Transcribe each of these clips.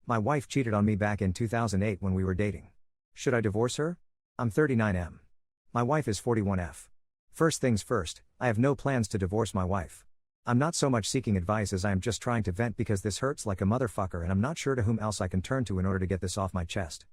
My wife cheated on me back in 2008 when we were dating. Should I divorce her? I'm 39M. My wife is 41F. First things first, I have no plans to divorce my wife. I'm not so much seeking advice as I am just trying to vent because this hurts like a motherfucker and I'm not sure to whom else I can turn to in order to get this off my chest.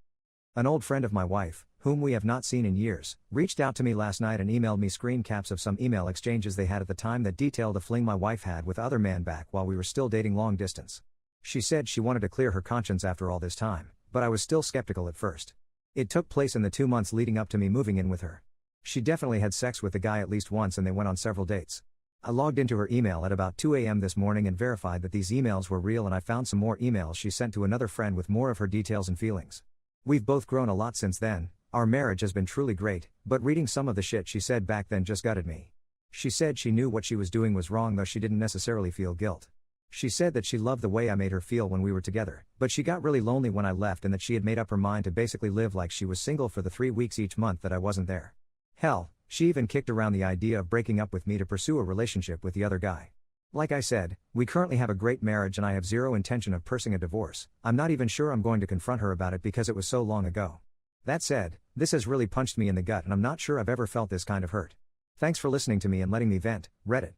An old friend of my wife, whom we have not seen in years, reached out to me last night and emailed me screen caps of some email exchanges they had at the time that detailed a fling my wife had with other man back while we were still dating long distance. She said she wanted to clear her conscience after all this time, but I was still skeptical at first. It took place in the 2 months leading up to me moving in with her. She definitely had sex with the guy at least once and they went on several dates. I logged into her email at about 2 a.m. this morning and verified that these emails were real, and I found some more emails she sent to another friend with more of her details and feelings. We've both grown a lot since then, our marriage has been truly great, but reading some of the shit she said back then just gutted me. She said she knew what she was doing was wrong, though she didn't necessarily feel guilt. She said that she loved the way I made her feel when we were together, but she got really lonely when I left and that she had made up her mind to basically live like she was single for the 3 weeks each month that I wasn't there. Hell, she even kicked around the idea of breaking up with me to pursue a relationship with the other guy. Like I said, we currently have a great marriage and I have zero intention of pursuing a divorce. I'm not even sure I'm going to confront her about it because it was so long ago. That said, this has really punched me in the gut and I'm not sure I've ever felt this kind of hurt. Thanks for listening to me and letting me vent. Reddit.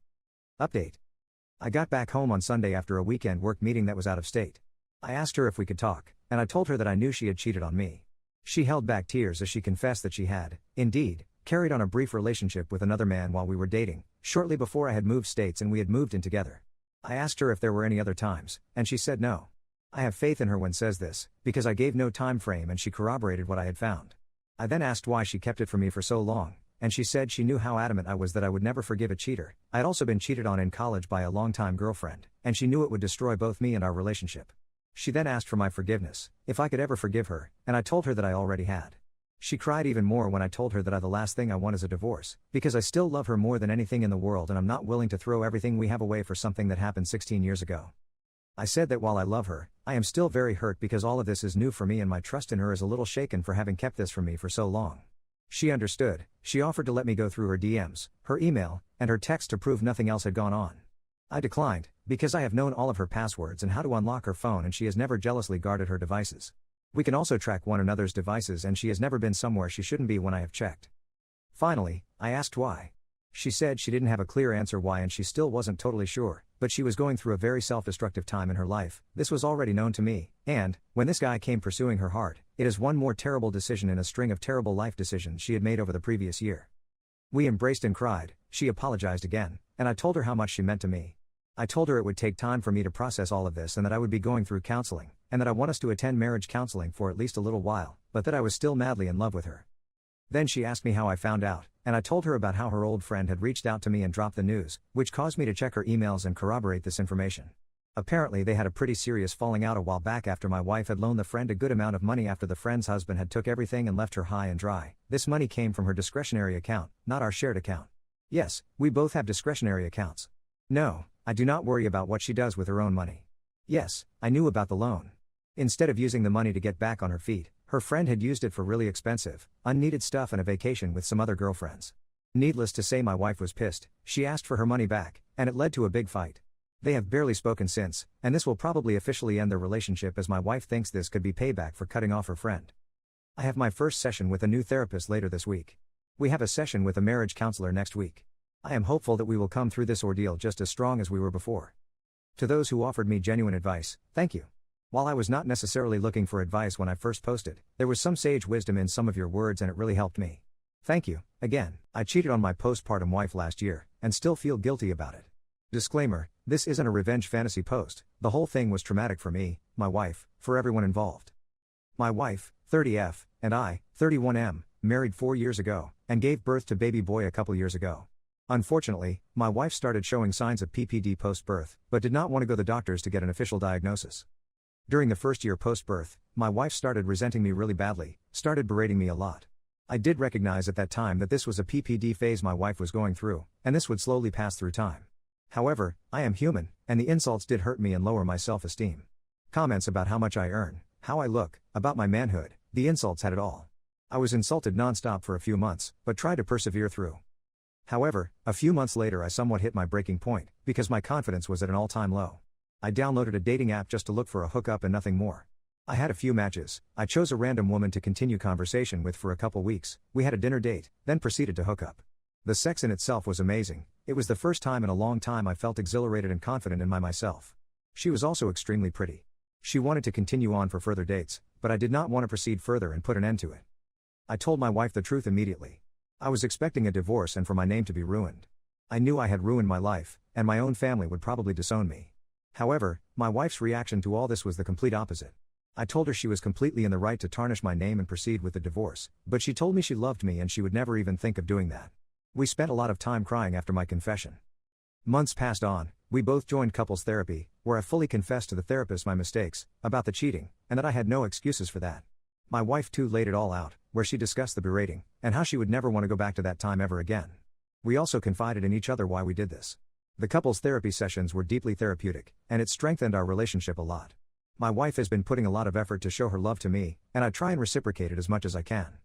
Update. I got back home on Sunday after a weekend work meeting that was out of state. I asked her if we could talk, and I told her that I knew she had cheated on me. She held back tears as she confessed that she had, indeed, carried on a brief relationship with another man while we were dating, shortly before I had moved states and we had moved in together. I asked her if there were any other times, and she said no. I have faith in her when says this, because I gave no time frame and she corroborated what I had found. I then asked why she kept it from me for so long, and she said she knew how adamant I was that I would never forgive a cheater. I had also been cheated on in college by a longtime girlfriend, and she knew it would destroy both me and our relationship. She then asked for my forgiveness, if I could ever forgive her, and I told her that I already had. She cried even more when I told her that the last thing I want is a divorce, because I still love her more than anything in the world and I'm not willing to throw everything we have away for something that happened 16 years ago. I said that while I love her, I am still very hurt because all of this is new for me and my trust in her is a little shaken for having kept this from me for so long. She understood. She offered to let me go through her DMs, her email, and her text to prove nothing else had gone on. I declined, because I have known all of her passwords and how to unlock her phone and she has never jealously guarded her devices. We can also track one another's devices and she has never been somewhere she shouldn't be when I have checked. Finally, I asked why. She said she didn't have a clear answer why and she still wasn't totally sure, but she was going through a very self-destructive time in her life. This was already known to me, and, when this guy came pursuing her heart, it is one more terrible decision in a string of terrible life decisions she had made over the previous year. We embraced and cried, she apologized again, and I told her how much she meant to me. I told her it would take time for me to process all of this and that I would be going through counseling, and that I want us to attend marriage counseling for at least a little while, but that I was still madly in love with her. Then she asked me how I found out, and I told her about how her old friend had reached out to me and dropped the news, which caused me to check her emails and corroborate this information. Apparently they had a pretty serious falling out a while back after my wife had loaned the friend a good amount of money after the friend's husband had took everything and left her high and dry. This money came from her discretionary account, not our shared account. Yes, we both have discretionary accounts. No, I do not worry about what she does with her own money. Yes, I knew about the loan. Instead of using the money to get back on her feet, her friend had used it for really expensive, unneeded stuff and a vacation with some other girlfriends. Needless to say my wife was pissed, she asked for her money back, and it led to a big fight. They have barely spoken since, and this will probably officially end their relationship as my wife thinks this could be payback for cutting off her friend. I have my first session with a new therapist later this week. We have a session with a marriage counselor next week. I am hopeful that we will come through this ordeal just as strong as we were before. To those who offered me genuine advice, thank you. While I was not necessarily looking for advice when I first posted, there was some sage wisdom in some of your words and it really helped me. Thank you. Again, I cheated on my postpartum wife last year, and still feel guilty about it. Disclaimer, this isn't a revenge fantasy post, the whole thing was traumatic for me, my wife, for everyone involved. My wife, 30F, and I, 31M, married 4 years ago, and gave birth to baby boy a couple years ago. Unfortunately, my wife started showing signs of PPD post-birth, but did not want to go to the doctors to get an official diagnosis. During the first year post-birth, my wife started resenting me really badly, started berating me a lot. I did recognize at that time that this was a PPD phase my wife was going through, and this would slowly pass through time. However, I am human, and the insults did hurt me and lower my self-esteem. Comments about how much I earn, how I look, about my manhood, the insults had it all. I was insulted non-stop for a few months, but tried to persevere through. However, a few months later I somewhat hit my breaking point, because my confidence was at an all-time low. I downloaded a dating app just to look for a hookup and nothing more. I had a few matches. I chose a random woman to continue conversation with for a couple weeks. We had a dinner date, then proceeded to hook up. The sex in itself was amazing. It was the first time in a long time I felt exhilarated and confident in myself. She was also extremely pretty. She wanted to continue on for further dates, but I did not want to proceed further and put an end to it. I told my wife the truth immediately. I was expecting a divorce and for my name to be ruined. I knew I had ruined my life, and my own family would probably disown me. However, my wife's reaction to all this was the complete opposite. I told her she was completely in the right to tarnish my name and proceed with the divorce, but she told me she loved me and she would never even think of doing that. We spent a lot of time crying after my confession. Months passed on, we both joined couples therapy, where I fully confessed to the therapist my mistakes, about the cheating, and that I had no excuses for that. My wife too laid it all out, where she discussed the berating, and how she would never want to go back to that time ever again. We also confided in each other why we did this. The couples therapy sessions were deeply therapeutic, and it strengthened our relationship a lot. My wife has been putting a lot of effort to show her love to me, and I try and reciprocate it as much as I can.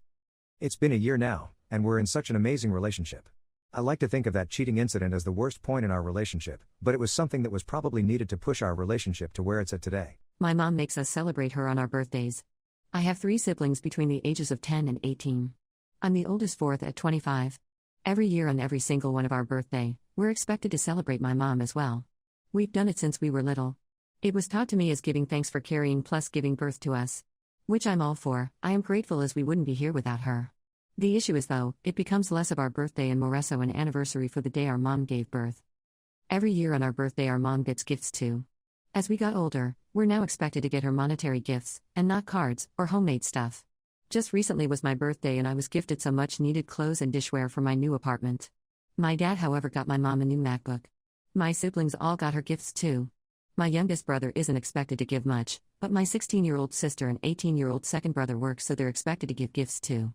It's been a year now, and we're in such an amazing relationship. I like to think of that cheating incident as the worst point in our relationship, but it was something that was probably needed to push our relationship to where it's at today. My mom makes us celebrate her on our birthdays. I have 3 siblings between the ages of 10 and 18. I'm the oldest fourth at 25. Every year on every single one of our birthday, we're expected to celebrate my mom as well. We've done it since we were little. It was taught to me as giving thanks for carrying plus giving birth to us. Which I'm all for. I am grateful as we wouldn't be here without her. The issue is though, it becomes less of our birthday and more so an anniversary for the day our mom gave birth. Every year on our birthday our mom gets gifts too. As we got older, we're now expected to get her monetary gifts, and not cards, or homemade stuff. Just recently was my birthday and I was gifted some much needed clothes and dishware for my new apartment. My dad however got my mom a new MacBook. My siblings all got her gifts too. My youngest brother isn't expected to give much, but my 16-year-old sister and 18-year-old second brother work so they're expected to give gifts too.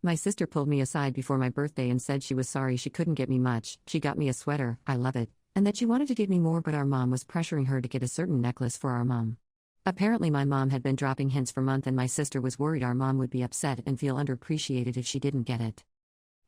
My sister pulled me aside before my birthday and said she was sorry she couldn't get me much, she got me a sweater, I love it, and that she wanted to give me more but our mom was pressuring her to get a certain necklace for our mom. Apparently my mom had been dropping hints for months and my sister was worried our mom would be upset and feel underappreciated if she didn't get it.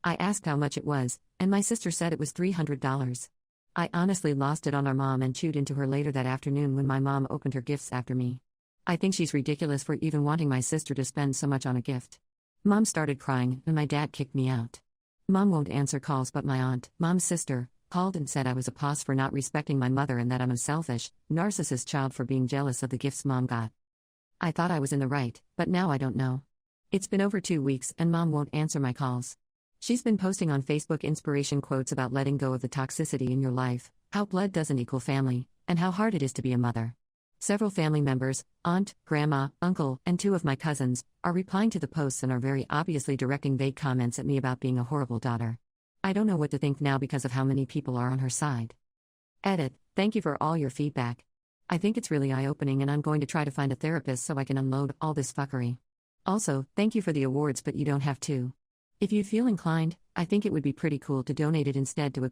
I asked how much it was, and my sister said it was $300. I honestly lost it on our mom and chewed into her later that afternoon when my mom opened her gifts after me. I think she's ridiculous for even wanting my sister to spend so much on a gift. Mom started crying, and my dad kicked me out. Mom won't answer calls but my aunt, mom's sister, called and said I was a pos for not respecting my mother and that I'm a selfish, narcissist child for being jealous of the gifts mom got. I thought I was in the right, but now I don't know. It's been over 2 weeks and mom won't answer my calls. She's been posting on Facebook inspiration quotes about letting go of the toxicity in your life, how blood doesn't equal family, and how hard it is to be a mother. Several family members, aunt, grandma, uncle, and 2 of my cousins, are replying to the posts and are very obviously directing vague comments at me about being a horrible daughter. I don't know what to think now because of how many people are on her side. Edit, thank you for all your feedback. I think it's really eye-opening and I'm going to try to find a therapist so I can unload all this fuckery. Also, thank you for the awards but you don't have to. If you'd feel inclined, I think it would be pretty cool to donate it instead to a